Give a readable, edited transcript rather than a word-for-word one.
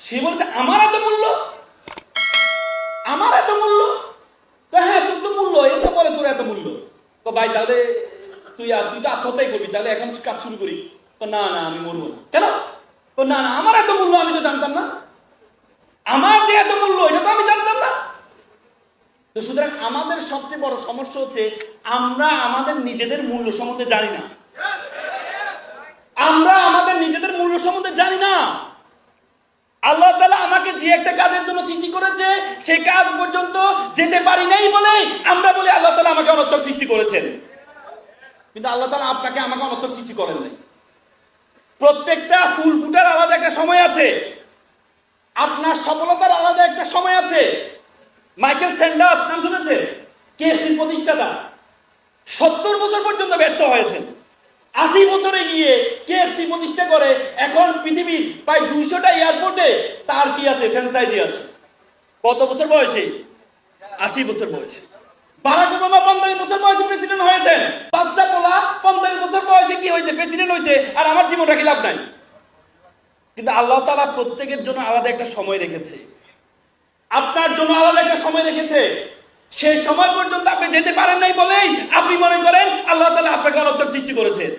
সে বলছে আমার এত মূল্য, আমার এত মূল্য। তো হ্যাঁ তোর তো মূল্য, এটা বলে তোর এত মূল্য। তো ভাই তাহলে তুই তো আত্মহত্যাই করবি, তাহলে এখন কাজ শুরু করি। তো না না আমি মরবো না। কেন? তো না না আমার এত মূল্য আমি তো জানতাম না, আমার যে এত মূল্য এটা তো আমি জানতাম না। তো সুতরাং আমাদের সবচেয়ে বড় সমস্যা হচ্ছে আমরা আমাদের নিজেদের মূল্য সম্বন্ধে জানি না। আমরা আমাদের নিজেদের মূল্য সম্বন্ধে জানি না। আল্লাহ তাআলা আমাকে যে একটা কাজের জন্য সৃষ্টি করেছে সেই কাজ পর্যন্ত যেতে পারি নাই বলে আমরা বলি আল্লাহ তাআলা আমাকে অনর্থক সৃষ্টি করেছেন। কিন্তু আল্লাহ তাআলা আপনাকে আমাকে অনর্থক সৃষ্টি করেন নাই। প্রত্যেকটা ফুল ফুটার আলাদা একটা সময় আছে, আপনার সফলতার আলাদা একটা সময় আছে। মাইকেল স্যান্ডার্স নাম শুনেছেন? কেএফসির প্রতিষ্ঠাতা। 70 বছর পর্যন্ত ব্যর্থ হয়েছেন। 80 বছরে গিয়ে কেএফসি প্রতিষ্ঠা করে এখন পৃথিবীর প্রায় 200টা এয়ারপোর্টে তার কি আছে, ফ্র্যাঞ্চাইজি আছে। কত বছর বয়সে? 80 বছর বয়সে। বারাক ওবামা 45 বছর বয়সে প্রেসিডেন্ট হয়েছেন। বাচ্চা পোলা 45 বছর বয়সে কি হয়েছে, প্রেসিডেন্ট হয়েছে। আর আমার জীবন রাখি লাভ নাই। কিন্তু আল্লাহ তাআলা প্রত্যেকের জন্য আলাদা একটা সময় রেখেছে, আপনার জন্য আলাদা একটা সময় রেখেছে। সেই সময় পর্যন্ত আপনি যেতে পারেন নাই বলেই আপনি মনে করেন আল্লাহ তাআলা আপনাকে অনর্থক সৃষ্টি করেছেন।